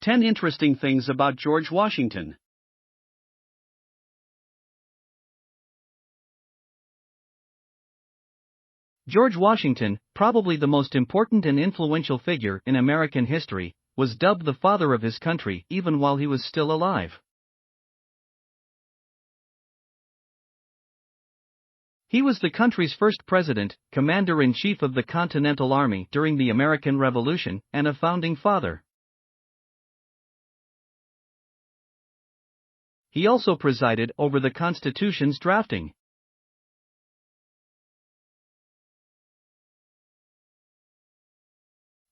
10 Interesting Things About George Washington. George Washington, probably the most important and influential figure in American history, was dubbed the father of his country even while he was still alive. He was the country's first president, commander-in-chief of the Continental Army during the American Revolution, and a founding father. He also presided over the Constitution's drafting.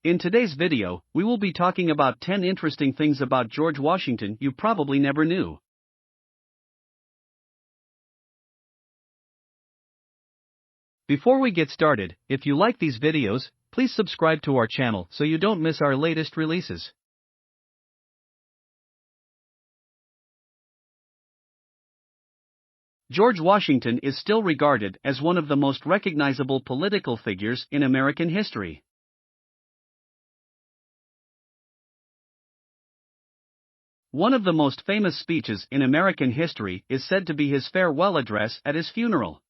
In today's video, we will be talking about 10 interesting things about George Washington you probably never knew. Before we get started, if you like these videos, please subscribe to our channel so you don't miss our latest releases. George Washington is still regarded as one of the most recognizable political figures in American history. One of the most famous speeches in American history is said to be his farewell address at his funeral.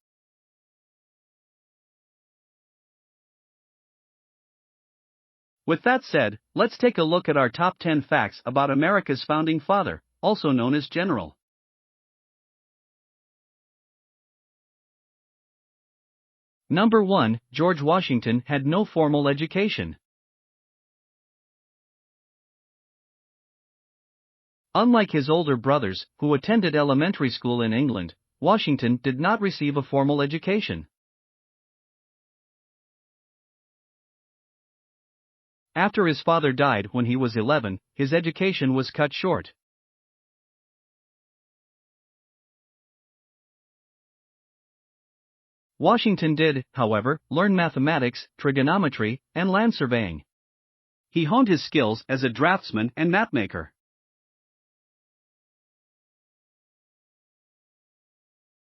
With that said, let's take a look at our top 10 facts about America's founding father, also known as General. Number 1, George Washington had no formal education. Unlike his older brothers, who attended elementary school in England, Washington did not receive a formal education. After his father died when he was 11, his education was cut short. Washington did, however, learn mathematics, trigonometry, and land surveying. He honed his skills as a draftsman and mapmaker.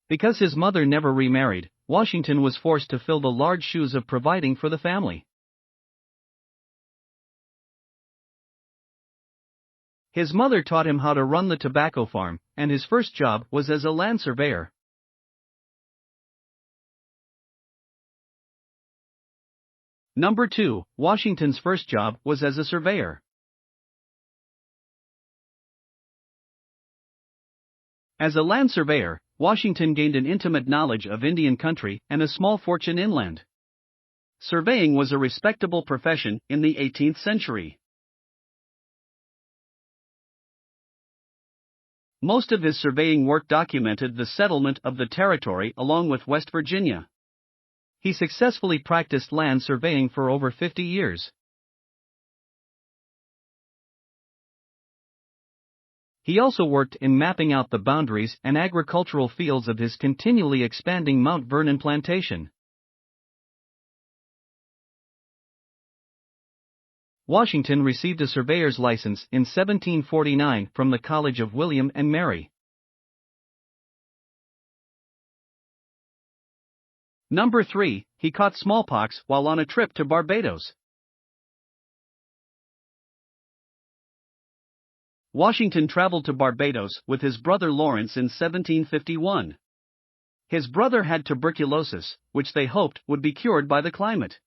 Because his mother never remarried, Washington was forced to fill the large shoes of providing for the family. His mother taught him how to run the tobacco farm, and his first job was as a land surveyor. Number 2, Washington's first job was as a surveyor. As a land surveyor, Washington gained an intimate knowledge of Indian country and a small fortune inland. Surveying was a respectable profession in the 18th century. Most of his surveying work documented the settlement of the territory along with West Virginia. He successfully practiced land surveying for over 50 years. He also worked in mapping out the boundaries and agricultural fields of his continually expanding Mount Vernon plantation. Washington received a surveyor's license in 1749 from the College of William and Mary. Number 3, he caught smallpox while on a trip to Barbados. Washington traveled to Barbados with his brother Lawrence in 1751. His brother had tuberculosis, which they hoped would be cured by the climate.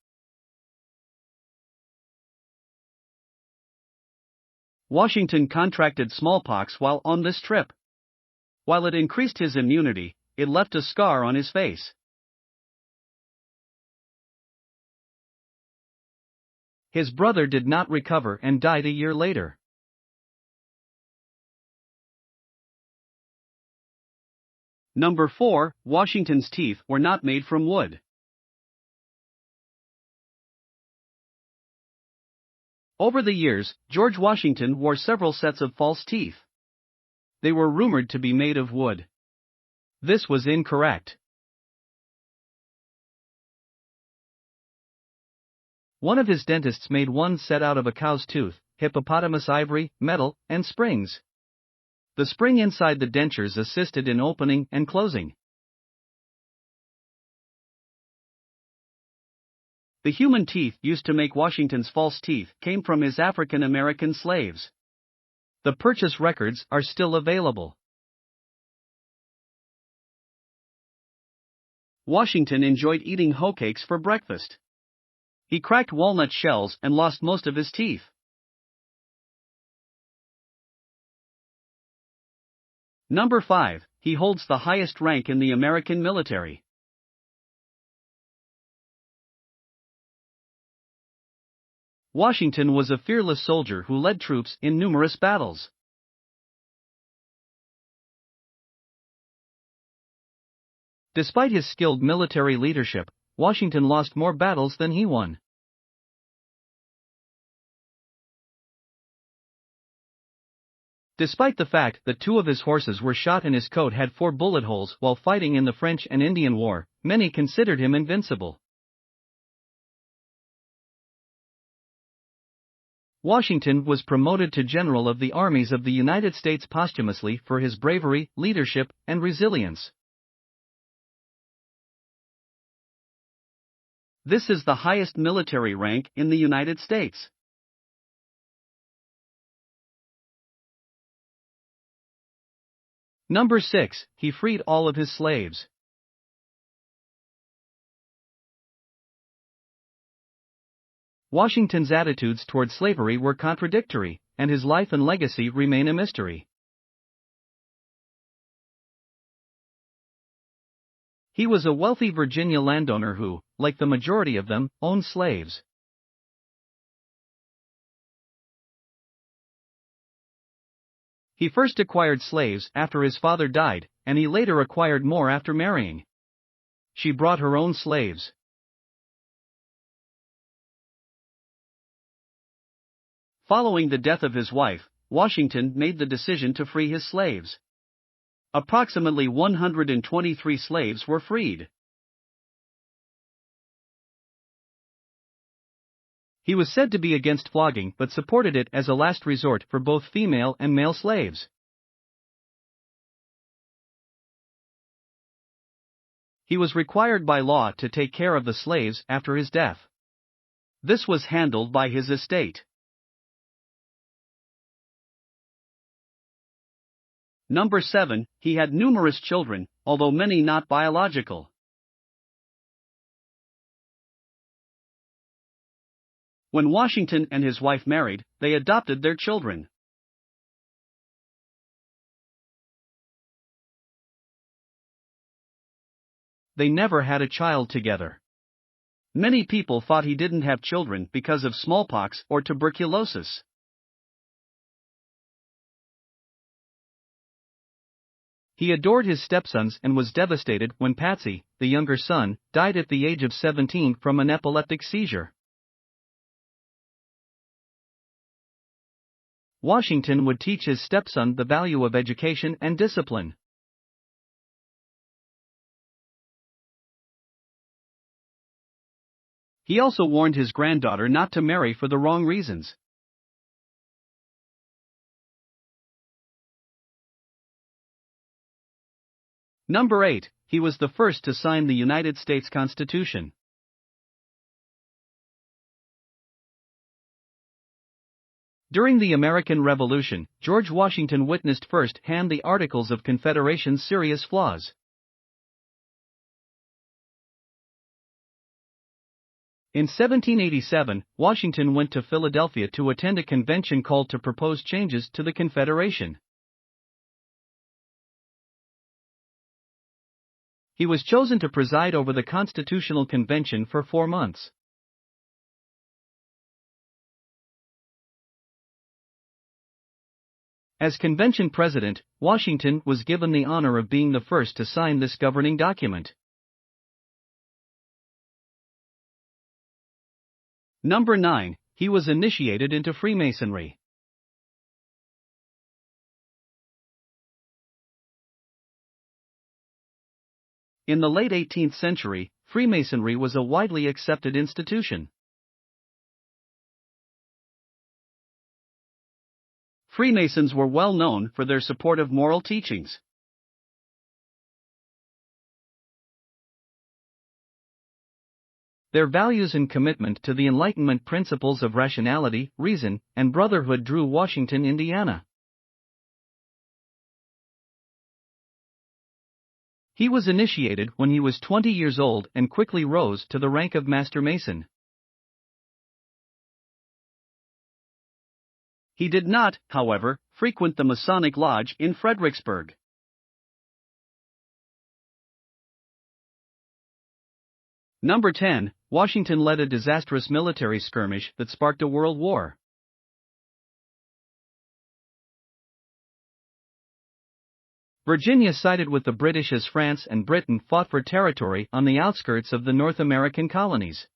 Washington contracted smallpox while on this trip. While it increased his immunity, it left a scar on his face. His brother did not recover and died a year later. Number 4, Washington's teeth were not made from wood. Over the years, George Washington wore several sets of false teeth. They were rumored to be made of wood. This was incorrect. One of his dentists made one set out of a cow's tooth, hippopotamus ivory, metal, and springs. The spring inside the dentures assisted in opening and closing. The human teeth used to make Washington's false teeth came from his African American slaves. The purchase records are still available. Washington enjoyed eating hoe cakes for breakfast. He cracked walnut shells and lost most of his teeth. Number 5. He holds the highest rank in the American military. Washington was a fearless soldier who led troops in numerous battles. Despite his skilled military leadership, Washington lost more battles than he won. Despite the fact that 2 of his horses were shot and his coat had 4 bullet holes while fighting in the French and Indian War, many considered him invincible. Washington was promoted to General of the Armies of the United States posthumously for his bravery, leadership, and resilience. This is the highest military rank in the United States. Number 6. He freed all of his slaves. Washington's attitudes toward slavery were contradictory, and his life and legacy remain a mystery. He was a wealthy Virginia landowner who, like the majority of them, owned slaves. He first acquired slaves after his father died, and he later acquired more after marrying. She brought her own slaves. Following the death of his wife, Washington made the decision to free his slaves. Approximately 123 slaves were freed. He was said to be against flogging but supported it as a last resort for both female and male slaves. He was required by law to take care of the slaves after his death. This was handled by his estate. Number 7. He had numerous children, although many not biological. When Washington and his wife married, they adopted their children. They never had a child together. Many people thought he didn't have children because of smallpox or tuberculosis. He adored his stepsons and was devastated when Patsy, the younger son, died at the age of 17 from an epileptic seizure. Washington would teach his stepson the value of education and discipline. He also warned his granddaughter not to marry for the wrong reasons. Number 8. He was the first to sign the United States Constitution. During the American Revolution, George Washington witnessed firsthand the Articles of Confederation's serious flaws. In 1787, Washington went to Philadelphia to attend a convention called to propose changes to the Confederation. He was chosen to preside over the Constitutional Convention for 4 months. As convention president, Washington was given the honor of being the first to sign this governing document. Number 9. He was initiated into Freemasonry. In the late 18th century, Freemasonry was a widely accepted institution. Freemasons were well known for their support of moral teachings. Their values and commitment to the Enlightenment principles of rationality, reason, and brotherhood drew Washington, Indiana. He was initiated when he was 20 years old and quickly rose to the rank of Master Mason. He did not, however, frequent the Masonic Lodge in Fredericksburg. Number 10. Washington led a disastrous military skirmish that sparked a world war. Virginia sided with the British as France and Britain fought for territory on the outskirts of the North American colonies.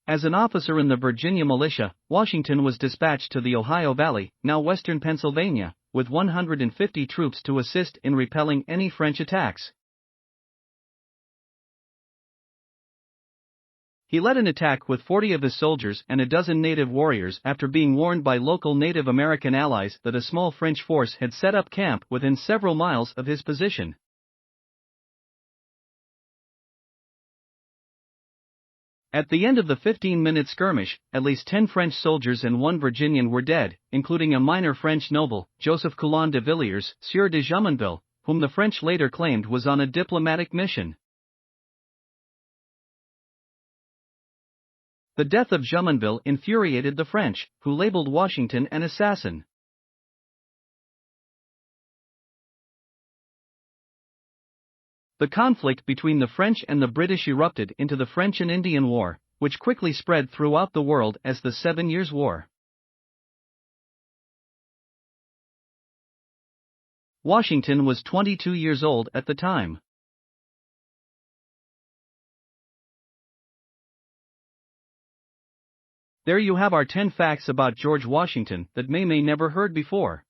As an officer in the Virginia militia, Washington was dispatched to the Ohio Valley, now western Pennsylvania, with 150 troops to assist in repelling any French attacks. He led an attack with 40 of his soldiers and a dozen native warriors after being warned by local Native American allies that a small French force had set up camp within several miles of his position. At the end of the 15-minute skirmish, at least 10 French soldiers and 1 Virginian were dead, including a minor French noble, Joseph Coulon de Villiers, Sieur de Jumonville, whom the French later claimed was on a diplomatic mission. The death of Jumonville infuriated the French, who labeled Washington an assassin. The conflict between the French and the British erupted into the French and Indian War, which quickly spread throughout the world as the 7 Years' War. Washington was 22 years old at the time. There you have our 10 facts about George Washington that may never heard before.